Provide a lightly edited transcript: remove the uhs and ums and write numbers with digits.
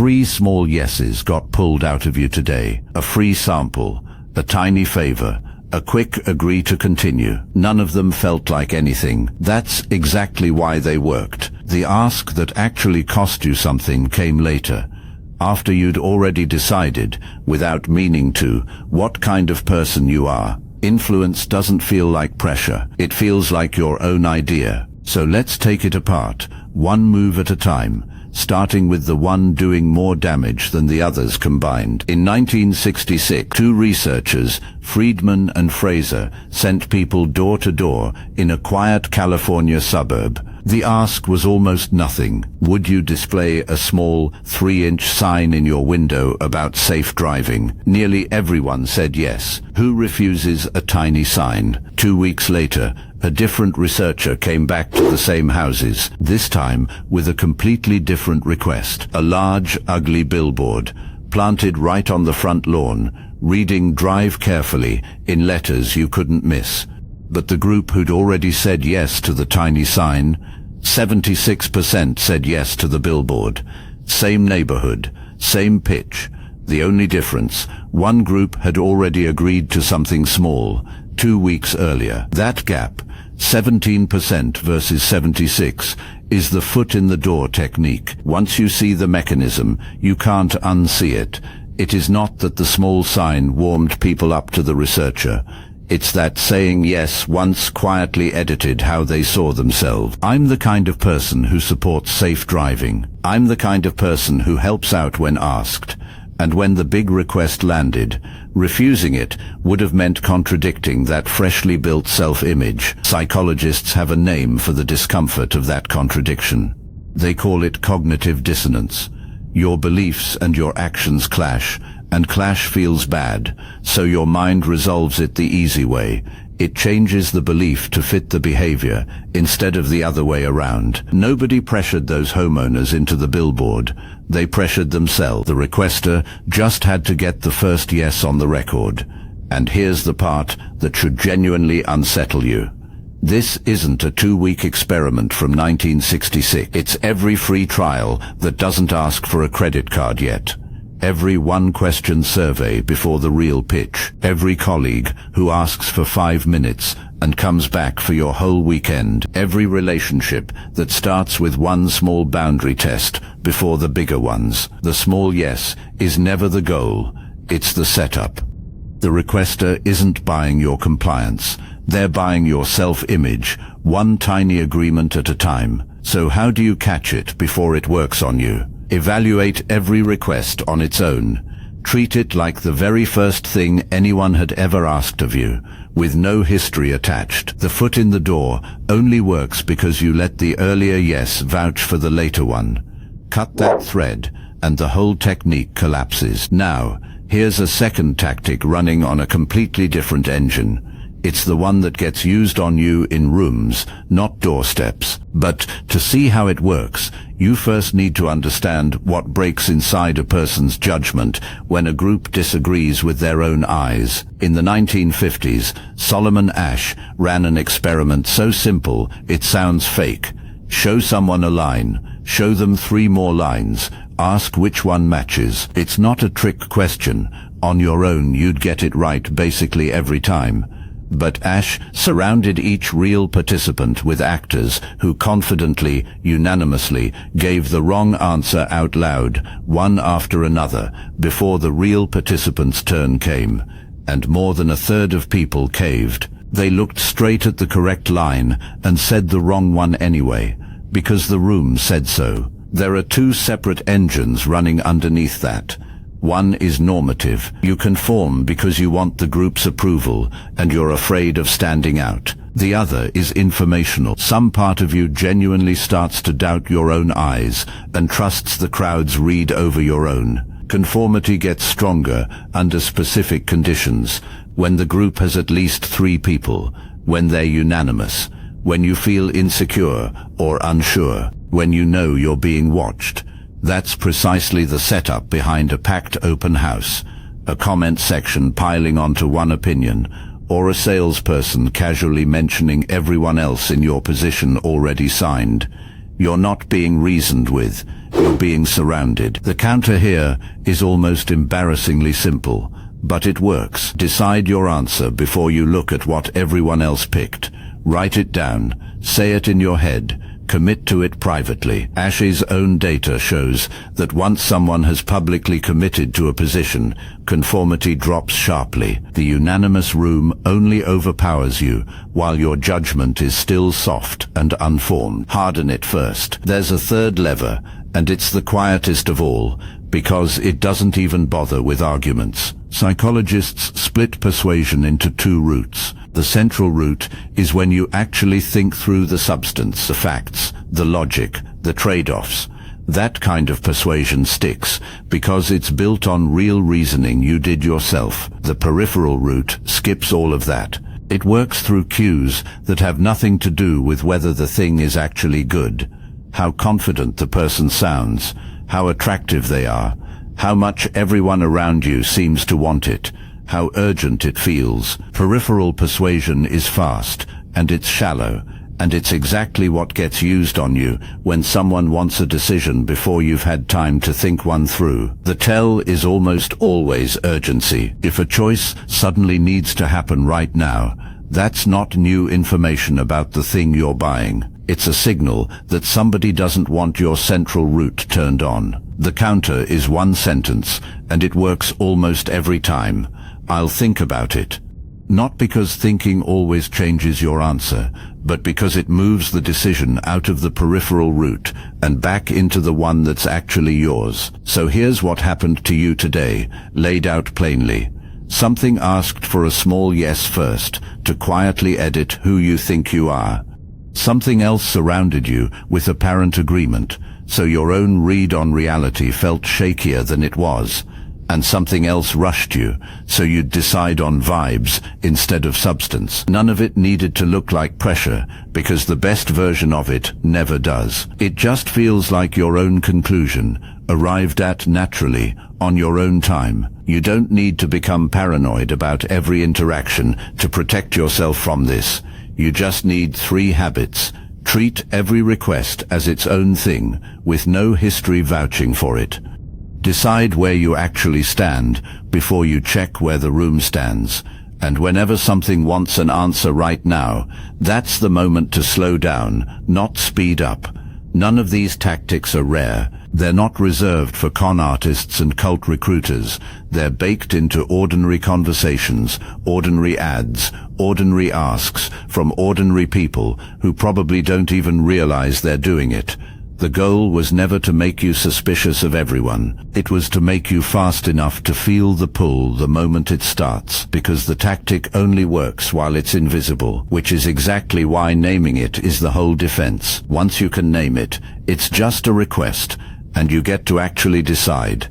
3 small yeses got pulled out of you today. A free sample, a tiny favor, a quick agree to continue. None of them felt like anything. That's exactly why they worked. The ask that actually cost you something came later, after you'd already decided, without meaning to, what kind of person you are. Influence doesn't feel like pressure. It feels like your own idea. So let's take it apart, one move at a time, starting with the one doing more damage than the others combined. In 1966, 2 researchers, Freedman and Fraser, sent people door to door in a quiet California suburb. The ask was almost nothing. Would you display a small 3-inch sign in your window about safe driving? Nearly everyone said yes. Who refuses a tiny sign? 2 weeks later, a different researcher came back to the same houses, this time with a completely different request. A large, ugly billboard, planted right on the front lawn, reading "Drive carefully" in letters you couldn't miss. But the group who'd already said yes to the tiny sign, 76% said yes to the billboard. Same neighborhood, same pitch. The only difference, one group had already agreed to something small, 2 weeks earlier. That gap, 17% versus 76, is the foot in the door technique. Once you see the mechanism, you can't unsee it. It is not that the small sign warmed people up to the researcher. It's that saying yes once quietly edited how they saw themselves. I'm the kind of person who supports safe driving. I'm the kind of person who helps out when asked. And when the big request landed, refusing it would have meant contradicting that freshly built self-image. Psychologists have a name for the discomfort of that contradiction. They call it cognitive dissonance. Your beliefs and your actions clash, and clash feels bad, so your mind resolves it the easy way. It changes the belief to fit the behavior, instead of the other way around. Nobody pressured those homeowners into the billboard. They pressured themselves. The requester just had to get the first yes on the record. And here's the part that should genuinely unsettle you. This isn't a 2-week experiment from 1966. It's every free trial that doesn't ask for a credit card yet. Every 1-question survey before the real pitch. Every colleague who asks for 5 minutes and comes back for your whole weekend. Every relationship that starts with one small boundary test before the bigger ones. The small yes is never the goal. It's the setup. The requester isn't buying your compliance. They're buying your self-image, one tiny agreement at a time. So how do you catch it before it works on you? Evaluate every request on its own. Treat it like the very first thing anyone had ever asked of you, with no history attached. The foot in the door only works because you let the earlier yes vouch for the later one. Cut that thread, and the whole technique collapses. Now, here's a second tactic running on a completely different engine. It's the one that gets used on you in rooms, not doorsteps. But to see how it works, you first need to understand what breaks inside a person's judgment when a group disagrees with their own eyes. In the 1950s, Solomon Asch ran an experiment so simple it sounds fake. Show someone a line, show them 3 more lines, ask which one matches. It's not a trick question. On your own, you'd get it right basically every time. But Asch surrounded each real participant with actors who confidently, unanimously, gave the wrong answer out loud, one after another, before the real participant's turn came. And more than a third of people caved. They looked straight at the correct line and said the wrong one anyway, because the room said so. There are 2 separate engines running underneath that. One is normative. You conform because you want the group's approval and you're afraid of standing out. The other is informational. Some part of you genuinely starts to doubt your own eyes and trusts the crowd's read over your own. Conformity gets stronger under specific conditions, when the group has at least 3 people, when they're unanimous, when you feel insecure or unsure, when you know you're being watched. That's precisely the setup behind a packed open house, a comment section piling onto one opinion, or a salesperson casually mentioning everyone else in your position already signed. You're not being reasoned with. you're being surrounded. The counter here is almost embarrassingly simple, but it works. Decide your answer before you look at what everyone else picked. Write it down, say it in your head, commit to it privately. Asch's own data shows that once someone has publicly committed to a position, conformity drops sharply. The unanimous room only overpowers you, while your judgment is still soft and unformed. Harden it first. There's a third lever, and it's the quietest of all, because it doesn't even bother with arguments. Psychologists split persuasion into two routes. The central route is when you actually think through the substance, the facts, the logic, the trade-offs. That kind of persuasion sticks because it's built on real reasoning you did yourself. The peripheral route skips all of that. It works through cues that have nothing to do with whether the thing is actually good, how confident the person sounds, how attractive they are, how much everyone around you seems to want it, how urgent it feels. Peripheral persuasion is fast, and it's shallow, and it's exactly what gets used on you when someone wants a decision before you've had time to think one through. The tell is almost always urgency. If a choice suddenly needs to happen right now, that's not new information about the thing you're buying. It's a signal that somebody doesn't want your central route turned on. The counter is one sentence, and it works almost every time. I'll think about it. Not because thinking always changes your answer, but because it moves the decision out of the peripheral route and back into the one that's actually yours. So here's what happened to you today, laid out plainly. Something asked for a small yes first, to quietly edit who you think you are. Something else surrounded you with apparent agreement, so your own read on reality felt shakier than it was. And something else rushed you, so you'd decide on vibes instead of substance. None of it needed to look like pressure, because the best version of it never does. It just feels like your own conclusion, arrived at naturally, on your own time. You don't need to become paranoid about every interaction to protect yourself from this. You just need 3 habits. Treat every request as its own thing, with no history vouching for it. Decide where you actually stand before you check where the room stands. And whenever something wants an answer right now, that's the moment to slow down, not speed up. None of these tactics are rare. They're not reserved for con artists and cult recruiters. They're baked into ordinary conversations, ordinary ads, ordinary asks from ordinary people who probably don't even realize they're doing it. The goal was never to make you suspicious of everyone. It was to make you fast enough to feel the pull the moment it starts, because the tactic only works while it's invisible, which is exactly why naming it is the whole defense. Once you can name it, it's just a request, and you get to actually decide.